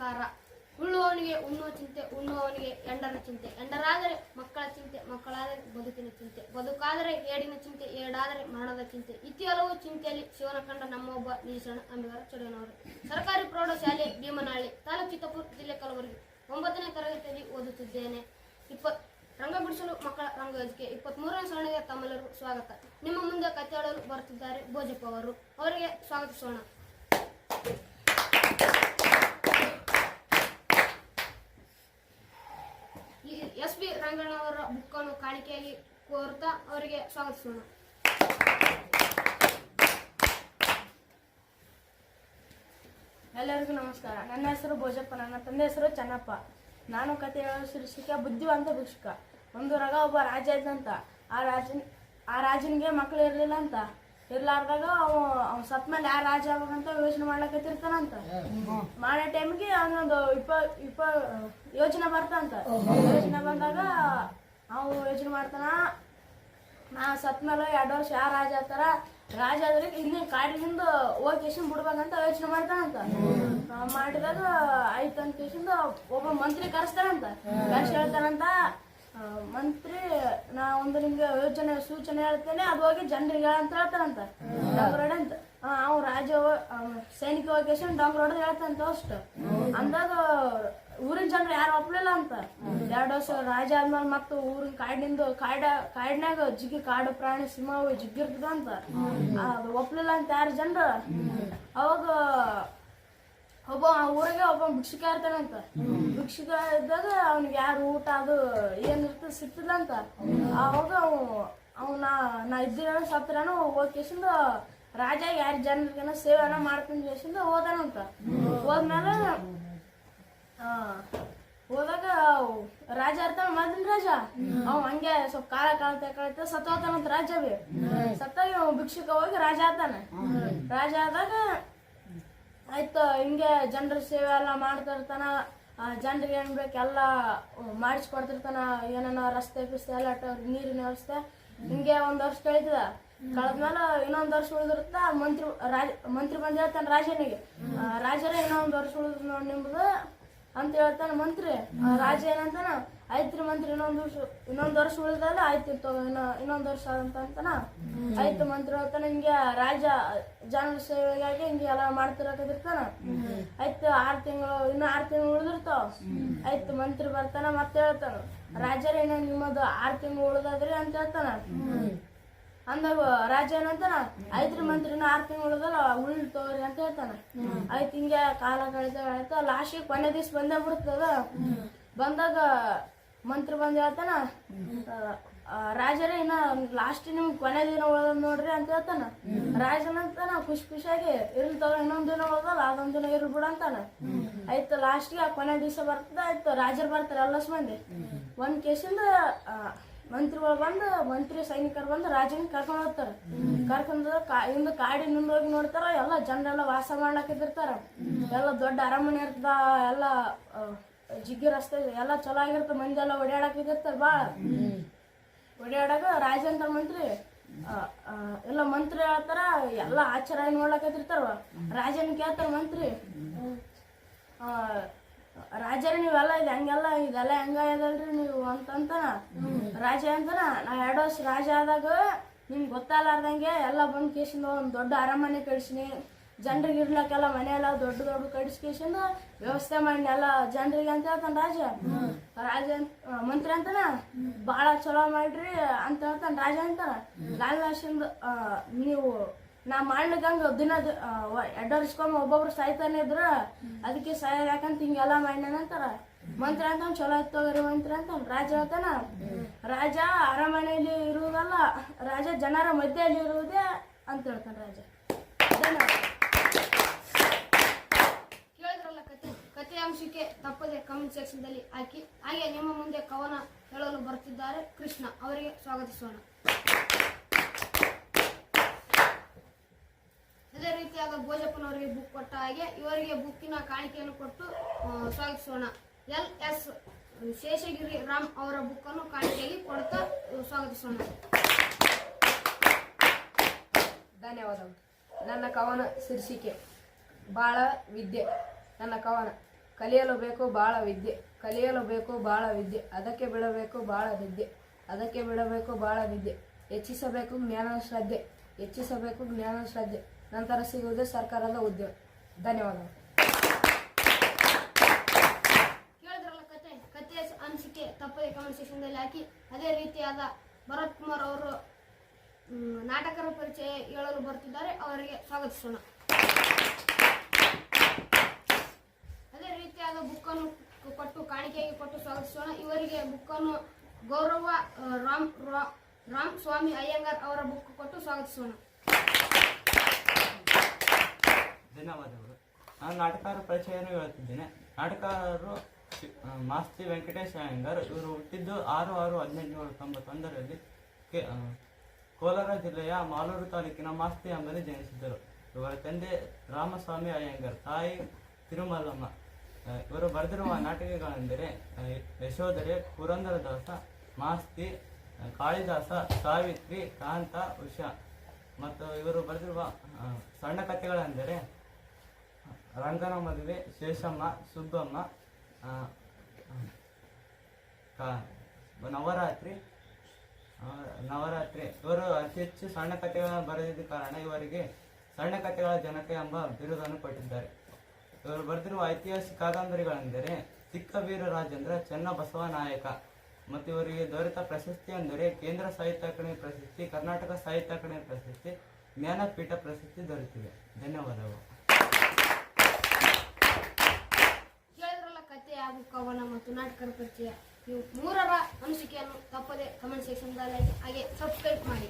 ಸಂಸ್ಕಾರ. ಉಳ್ಳುವವನಿಗೆ ಉಣ್ಣುವ ಚಿಂತೆ, ಉಣ್ಣುವವನಿಗೆ ಎಂಡರ ಚಿಂತೆ, ಎಂಡರಾದರೆ ಮಕ್ಕಳ ಚಿಂತೆ, ಮಕ್ಕಳಾದರೆ ಬದುಕಿನ ಚಿಂತೆ, ಬದುಕಾದರೆ ಏಡಿನ ಚಿಂತೆ, ಏಡಾದರೆ ಮರಣದ ಚಿಂತೆ. ಇತಿ ಹಲವು ಚಿಂತೆಯಲ್ಲಿ ಶಿವನ ಕಂಡ ನಮ್ಮೊಬ್ಬ ನಿಜಶರಣ ಅಂಬಿಗರ ಚೊಡೆಯನವರು. ಸರ್ಕಾರಿ ಪ್ರೌಢಶಾಲೆ ಭೀಮನಹಳ್ಳಿ, ತಾಲೂಕು ಚಿತ್ತಾಪುರ, ಜಿಲ್ಲೆ ಕಲಬುರಗಿ. 9ನೇ ತರಗತಿಯಲ್ಲಿ ಓದುತ್ತಿದ್ದೇನೆ. ರಂಗ ಬಿಡಿಸಲು ಮಕ್ಕಳ ರಂಗವೇದಿಕೆ 23ನೇ ಸರಣಿಗೆ ತಮ್ಮೆಲ್ಲರಿಗೂ ಸ್ವಾಗತ. ನಿಮ್ಮ ಮುಂದೆ ಕಥೆ ಹೇಳಲು ಬರುತ್ತಿದ್ದಾರೆ ಭೋಜಪ್ಪ ಅವರು. ಅವರಿಗೆ ಸ್ವಾಗತಿಸೋಣ. ಎಸ್ ಬಿ ರಂಗಣ್ಣವರ ಬುಕ್ಕನ್ನು ಕಾಣಿಕೆಯಾಗಿ ಕೋರುತ್ತಾ ಅವರಿಗೆ ಸ್ವಾಗತಿಸೋಣ. ಎಲ್ಲರಿಗೂ ನಮಸ್ಕಾರ. ನನ್ನ ಹೆಸರು ಭೋಜಪ್ಪ, ನನ್ನ ತಂದೆ ಹೆಸರು ಚೆನ್ನಪ್ಪ. ನಾನು ಕತೆ ಹೇಳೋ ಶೀರ್ಷಿಕೆ ಬುದ್ಧಿವಂತ ಭಿಕ್ಷುಕ. ಒಂದು ರಗ ಒಬ್ಬ ರಾಜ ಇದ್ದಂತ. ಆ ರಾಜನಿಗೆ ಮಕ್ಕಳು ಇರಲಿಲ್ಲ ಅಂತ. ಇರ್ಲಾರ್ದಾಗ ಅವ್ನು ಸತ್ ಮೇಲೆ ಯಾರು ರಾಜ ಆಗ್ಬೇಕಂತ ಯೋಚನೆ ಮಾಡ್ಲಕತ್ತಿರ್ತಾನಂತ. ಮಾಡೋ ಟೈಮಿಗೆ ಅವನೊಂದು ಯೋಚನೆ ಬರ್ತಂತ. ಯೋಚನೆ ಬಂದಾಗ ಅವು ಯೋಚನೆ ಮಾಡ್ತಾನ, ನಾ ಸತ್ ಮೇಲೆ 2 ವರ್ಷ ಯಾರು ರಾಜ ಆಗ್ತಾರ, ರಾಜ ಆದ್ರೆ ಇಲ್ಲಿ ಕಾಡಿನಿಂದ ಹೋಗಿ ಕೇಶನ್ ಬಿಡ್ಬೇಕಂತ ಯೋಚನೆ ಮಾಡ್ತಾನಂತ. ಮಾಡಿದಾಗ ಆಯ್ತಂತ ಕೇಶಿಂದ ಒಬ್ಬ ಮಂತ್ರಿ ಕರೆಸ್ತಾನಂತ. ಕರೆಸಿ ಹೇಳ್ತಾನಂತ, ಮಂತ್ರಿ ನಾ ಒಂದು ನಿಮ್ಗೆ ಸೂಚನೆ ಹೇಳ್ತೇನೆ, ಅದು ಹೋಗಿ ಜನರಿಗೆ ಅಂತ ಹೇಳ್ತಾನಂತ. ಡಾಂಗ್ರೋಡ್ ಅಂತ ಅವ್ ರಾಜ ಸೈನಿಕ ಹೋಗಿ ಕೇಶನ್ ಡಾಂಗ್ರೋಡ್ ಹೇಳ್ತಾನಂತ. ಅಷ್ಟು ಅಂದಾಗ ಊರಿನ ಜನರು ಯಾರು ಒಪ್ಲಿಲ್ಲ ಅಂತ. 2 ವರ್ಷ ರಾಜ ಆದ್ಮೇಲೆ ಮತ್ತು ಊರಿನ ಕಾಡಿನಾಗ ಜಿಗ್ಗಿ ಕಾಡು ಪ್ರಾಣಿ ಸಿಂಹ ಜಿಗ್ಗಿರ್ತದಂತ. ಅದು ಒಪ್ಲಿಲ್ಲ ಅಂತ ಯಾರು ಜನರು. ಅವಾಗ ಊರಿಗೆ ಒಬ್ಬ ಭಿಕ್ಷುಕ ಇರ್ತಾನಂತ. ಭಿಕ್ಷುಕ ಇದ್ದಾಗ ಅವ್ನಿಗೆ ಯಾರು ಊಟ ಅದು ಏನಿರ್ತದೆ ಸಿಗ್ತದ ಅಂತ. ಅವಾಗ ನಾ ಇದ್ದಿರ ಸತ್ರನೂ ಹೋಗ್ಕೇಸಿಂದ ರಾಜ ಯಾರು ಜನರಿಗೆನ ಸೇವೆನ ಮಾಡ್ಕೊಂಡು ಕೇಸಿಂದ ಹೋದಾನಂತ. ಹೋದ್ಮೇಲೆ ಹೋದಾಗ ರಾಜ ಇರ್ತಾನ, ಮೊದಲಿನ ರಾಜ. ಅವ್ ಹಂಗೆ ಸ್ವಲ್ಪ ಕಾಲ ಸತ್ತೋತಾನಂತ. ರಾಜ ಬಿ ಸತ್ತಾಗ ಭಿಕ್ಷುಕ ಹೋಗಿ ರಾಜ ಆತಾನ. ರಾಜ ಆದಾಗ ಆಯ್ತು ಹಿಂಗೆ ಜನರ ಸೇವೆ ಎಲ್ಲ ಮಾಡ್ತಾ ಇರ್ತಾನ. ಜನರಿಗೆ ಏನ್ ಬೇಕೆಲ್ಲ ಮಾಡಿಸ್ಕೊಡ್ತಿರ್ತಾನ. ಏನೇನೋ ರಸ್ತೆ ಪಿಸ್ತೆ ಎಲ್ಲ ನೀರಿನ ವ್ಯವಸ್ಥೆ. ಹಿಂಗೆ 1 ವರ್ಷ ಕಳೀತದ. ಕಳೆದ್ಮೇಲೆ ಇನ್ನೊಂದು ವರ್ಷ ಉಳಿದಿರುತ್ತ. ಮಂತ್ರಿ ಬಂದು ಹೇಳ್ತಾನೆ ರಾಜನಿಗೆ, ರಾಜರೇ ಇನ್ನೊಂದು ವರ್ಷ ಉಳಿದ್ ನೋಡಿ ನಿಮ್ದು ಅಂತ ಹೇಳ್ತಾನೆ ಮಂತ್ರಿ. ರಾಜ ಏನಂತಾನ, ಆಯ್ತ್ರಿ ಮಂತ್ರಿ ಇನ್ನೊಂದು ವರ್ಷ ಉಳಿದಲ್ಲ, ಆಯ್ತು ಇನ್ನೊಂದು ವರ್ಷ ಅಂತಾನ. ಆಯ್ತು ಮಂತ್ರಿ ಹೇಳ್ತಾನೆ. ಹಿಂಗೆ ರಾಜ ಜನರ ಸೇವೆಗಾಗಿ ಹಿಂಗೆ ಎಲ್ಲ ಮಾಡ್ತಿರಕದಿರ್ತಾನ. ಆಯ್ತು 6 ತಿಂಗಳು ಇನ್ನು 6 ತಿಂಗಳು ಉಳಿದಿರ್ತಾವ. ಆಯ್ತು ಮಂತ್ರಿ ಬರ್ತಾನ, ಮತ್ತೆ ಹೇಳ್ತಾನ, ರಾಜರೇ ಏನೋ ನಿಮ್ಮದು 6 ತಿಂಗಳು ಉಳಿದಾದ್ರಿ ಅಂತ ಹೇಳ್ತಾನ. ಅಂದಾಗ ರಾಜ ಏನಂತಾನ, ಆಯ್ತ್ರಿ ಮಂತ್ರಿ ಇನ್ನು 6 ತಿಂಗಳು ಉಳಿದಲ್ಲ, ಉಳ್ಳಿ ತಗೋರಿ ಅಂತ ಹೇಳ್ತಾನ. ಆಯ್ತು ಹಿಂಗೆ ಕಾಲ ಕಳೀತಾ ಲಾಸ್ಟಿಗೆ ಕೊನೆ ದಿವ್ಸ ಬಂದೇ ಬಿಡ್ತದ. ಬಂದಾಗ ಮಂತ್ರಿ ಬಂದು ಹೇಳ್ತಾನ, ರಾಜರೇ ಇನ್ನ ಲಾಸ್ಟ್ ನಿಮ್ಗೆ ಕೊನೆ ದಿನ ಉಳ್ದ ನೋಡ್ರಿ ಅಂತ ಹೇಳ್ತಾನ. ರಾಜನಂತಾನ ಖುಷಿಯಾಗಿ ಇರ್ಲಿ ತಗೋ, ಇನ್ನೊಂದ್ ದಿನ ಉಳ್ದಲ್ಲ, ಅದೊಂದ್ ದಿನ ಇರ್ಲಿ ಬಿಡ ಅಂತಾನ. ಆಯ್ತು ಲಾಸ್ಟ್ಗೆ ಆ ಕೊನೆ ದಿವಸ ಬರ್ತದ. ಆಯ್ತು ರಾಜರು ಬರ್ತಾರೆ ಎಲ್ಲ ಮಂದಿ. ಒಂದ್ ಕೇಸಿಂದ ಮಂತ್ರಿಗಳು ಬಂದು ಮಂತ್ರಿ ಸೈನಿಕರು ಬಂದು ರಾಜನ ಕರ್ಕೊಂಡು ಹೋಗ್ತಾರ. ಕರ್ಕೊಂಡು ಇಂದ ಕಾಡಿನಿಂದ ಹೋಗಿ ನೋಡ್ತಾರ. ಎಲ್ಲ ಜನರೆಲ್ಲ ವಾಸ ಮಾಡ್ಲಾಕಿರ್ತಾರ. ಎಲ್ಲ ದೊಡ್ಡ ಅರಮನೆ ಇರ್ತದ. ಎಲ್ಲ ಜಿಗ್ಗಿ ರಸ್ತೆ ಎಲ್ಲ ಚಲೋ ಆಗಿರ್ತ. ಮಂದಿ ಎಲ್ಲ ಓಡಾಡಕಿರ್ತಾರ. ಭಾಳ ಓಡಾಡಾಗ ರಾಜ ಅಂತ ಮಂತ್ರಿ ಎಲ್ಲ ಮಂತ್ರಿ ಹೇಳ್ತಾರ. ಎಲ್ಲ ಆಚಾರ ನೋಡ್ಲಾಕತಿರ್ತಾರ. ರಾಜನ ಕೇಳ್ತಾರ ಮಂತ್ರಿ, ರಾಜರೇ ನೀವೆಲ್ಲ ಇದೆಲ್ಲ ಹೆಂಗಾಯದಲ್ರಿ ನೀವು ಅಂತಂತಾನ. ರಾಜ ಅಂತಾನ, ನಾ 2 ವರ್ಷ ರಾಜ ಆದಾಗ ನಿಮ್ಗೆ ಗೊತ್ತಾಗಲಾರ್ದಂಗೆ ಎಲ್ಲ ಬಂದ್ ಕೇಸಿಂದ ಒಂದು ದೊಡ್ಡ ಅರಮನೆ ಕಳಿಸಿನಿ. ಜನರಿಗೆ ಇರ್ಲಕ್ಕೆಲ್ಲ ಮನೆಯೆಲ್ಲ ದೊಡ್ಡ ಕಡಿಸ್ಕೇಸಿಂದ ವ್ಯವಸ್ಥೆ ಮಾಡಿ ಎಲ್ಲ ಜನರಿಗೆ ಅಂತ ಹೇಳ್ತಾನ ರಾಜ. ಮಂತ್ರಿ ಅಂತಾನ, ಭಾಳ ಚಲೋ ಮಾಡ್ರಿ ಅಂತ ಹೇಳ್ತಾನ ರಾಜ ಅಂತಾನ. ಲಾಲ್ಲಾಶಿಂದ ನೀವು ನಾ ಮಾಡ್ಲಿಕ್ಕಂಗ ದಿನ 2 ವರ್ಷಕ್ಕೊಮ್ಮೆ ಒಬ್ಬೊಬ್ರು ಸಾಯ್ತಾನೆ ಇದ್ರ, ಅದಕ್ಕೆ ಸಾಯೋದು ಯಾಕಂತ ಹಿಂಗೆಲ್ಲ ಮಾಡ್ಯಾನಂತಾರ. ಮಂತ್ರಿ ಅಂತ ಚಲೋ ಆಯ್ತು ತಗೋರಿ ಮಂತ್ರಿ ಅಂತ ರಾಜ ಹೇಳ್ತಾನ. ರಾಜ ಅರಮನೆಯಲ್ಲಿ ಇರುವುದಲ್ಲ, ರಾಜ ಜನರ ಮಧ್ಯೆಯಲ್ಲಿ ಇರುವುದೇ ಅಂತ ಹೇಳ್ತಾನ ರಾಜ. ಕೇಳಿದ್ರಲ್ಲ ಕಥೆ ಅಂಶಕ್ಕೆ ತಪ್ಪದೆ ಕಮೆಂಟ್ ಸೆಕ್ಷನ್ದಲ್ಲಿ ಹಾಕಿ. ಹಾಗೆ ನಿಮ್ಮ ಮುಂದೆ ಕವನ ಹೇಳಲು ಬರುತ್ತಿದ್ದಾರೆ ಕೃಷ್ಣ. ಅವರಿಗೆ ಸ್ವಾಗತಿಸೋಣ. ಅದೇ ರೀತಿಯಾದ ಭೋಜಪ್ಪನವರಿಗೆ ಬುಕ್ ಕೊಟ್ಟ ಹಾಗೆ ಇವರಿಗೆ ಬುಕ್ಕಿನ ಕಾಣಿಕೆಯನ್ನು ಕೊಟ್ಟು ಸ್ವಾಗತಿಸೋಣ. LS ಶೇಷಗಿರಿ ರಾಮ್ ಅವರ ಬುಕ್ಕನ್ನು ಕಾಣಿಕೆಯಾಗಿ ಕೊಡುತ್ತಾ ಸ್ವಾಗತಿಸೋಣ. ಧನ್ಯವಾದಗಳು. ನನ್ನ ಕವನ ಶೀರ್ಷಿಕೆ ಬಾಳ ವಿದ್ಯೆ. ನನ್ನ ಕವನ ಕಲಿಯಲು ಬೇಕು ಬಾಳ ವಿದ್ಯೆ, ಕಲಿಯಲು ಬೇಕು ಬಾಳ ವಿದ್ಯೆ, ಅದಕ್ಕೆ ಬಿಡಬೇಕು ಬಾಳ ನಿದ್ದೆ, ಅದಕ್ಕೆ ಬಿಡಬೇಕು ಬಾಳ ನಿದ್ದೆ, ಹೆಚ್ಚಿಸಬೇಕು ಜ್ಞಾನ ಶ್ರದ್ಧೆ, ಹೆಚ್ಚಿಸಬೇಕು ಜ್ಞಾನ ಶ್ರದ್ಧೆ, ನಂತರ ಸಿಗುವುದೇ ಸರ್ಕಾರದ ಉದ್ಯೋಗ. ಧನ್ಯವಾದಗಳು. ಕೇಳಿದ್ರಲ್ಲ ಕಥೆಯ ಅನಿಸಿಕೆ ತಪ್ಪದೆ ಕಮೆಂಟ್ ಸೆಕ್ಷನ್ದಲ್ಲಿ ಹಾಕಿ. ಅದೇ ರೀತಿಯಾದ ಭರತ್ ಕುಮಾರ್ ಅವರು ನಾಟಕರ ಪರಿಚಯ ಹೇಳಲು ಬರ್ತಿದ್ದಾರೆ, ಅವರಿಗೆ ಸ್ವಾಗತಿಸೋಣ. ಅದೇ ರೀತಿಯಾದ ಬುಕ್ಕನ್ನು ಕೊಟ್ಟು ಕಾಣಿಕೆಯಾಗಿ ಕೊಟ್ಟು ಸ್ವಾಗತಿಸೋಣ. ಇವರಿಗೆ ಬುಕ್ಕನ್ನು ಗೌರವ ರಾಮ್ ಸ್ವಾಮಿ ಅಯ್ಯಂಗಾರ್ ಅವರ ಬುಕ್ ಕೊಟ್ಟು ಸ್ವಾಗತಿಸೋಣ. ಧನ್ಯವಾದಗಳು. ನಾನು ನಾಟಕರ ಪರಿಚಯವನ್ನು ಹೇಳ್ತಿದ್ದೇನೆ. ನಾಟಕರು ಮಾಸ್ತಿ ವೆಂಕಟೇಶ್ ಅಯ್ಯಂಗಾರ್. ಇವರು ಹುಟ್ಟಿದ್ದು 6/6/1891 ಕೋಲಾರ ಜಿಲ್ಲೆಯ ಮಾಲೂರು ತಾಲೂಕಿನ ಮಾಸ್ತಿ ಎಂಬಲ್ಲಿ ಜನಿಸಿದ್ದರು. ಇವರ ತಂದೆ ರಾಮಸ್ವಾಮಿ ಅಯ್ಯಂಗಾರ್, ತಾಯಿ ತಿರುಮಲಮ್ಮ. ಇವರು ಬರೆದಿರುವ ನಾಟಕಗಳೆಂದರೆ ಯಶೋಧರೆ, ಪುರಂದರದಾಸ, ಮಾಸ್ತಿ, ಕಾಳಿದಾಸ, ಸಾವಿತ್ರಿ, ಕಾಂತ, ಉಷಾ. ಮತ್ತು ಇವರು ಬರೆದಿರುವ ಸಣ್ಣ ಕಥೆಗಳೆಂದರೆ ರಂಗನ ಮದುವೆ, ಶೇಷಮ್ಮ, ಸುಬ್ಬಮ್ಮ, ನವರಾತ್ರಿ. ಇವರು ಅತಿ ಹೆಚ್ಚು ಸಣ್ಣ ಕಥೆಗಳನ್ನು ಬರೆದಿದ್ದ ಕಾರಣ ಇವರಿಗೆ ಸಣ್ಣ ಕಥೆಗಳ ಜನಕ ಎಂಬ ಬಿರುದನ್ನು ಕೊಟ್ಟಿದ್ದಾರೆ. ಇವರು ಬರೆದಿರುವ ಐತಿಹಾಸಿಕ ಕಾದಂಬರಿಗಳೆಂದರೆ ಚಿಕ್ಕವೀರ ರಾಜೇಂದ್ರ, ಚೆನ್ನಬಸವ ನಾಯಕ. ಮತ್ತು ಇವರಿಗೆ ದೊರೆತ ಪ್ರಶಸ್ತಿ ಅಂದರೆ ಕೇಂದ್ರ ಸಾಹಿತ್ಯ ಅಕಾಡೆಮಿ ಪ್ರಶಸ್ತಿ, ಕರ್ನಾಟಕ ಸಾಹಿತ್ಯ ಅಕಾಡೆಮಿ ಪ್ರಶಸ್ತಿ, ಜ್ಞಾನಪೀಠ ಪ್ರಶಸ್ತಿ ದೊರೆತಿದೆ. ಧನ್ಯವಾದಗಳು. ಕೇಳಿದ್ರಲ್ಲ ಕಥೆ ಹಾಗೂ ಕವನ ಮತ್ತು ನಾಟಕರ ಪರಿಚಯ. ನೀವು 3ರ ಅನಿಸಿಕೆಯನ್ನು ತಪ್ಪದೆ ಕಮೆಂಟ್ ಸೆಕ್ಷನ್ದಲ್ಲಿ ಹಾಗೆ ಸಬ್ಸ್ಕ್ರೈಬ್ ಮಾಡಿ.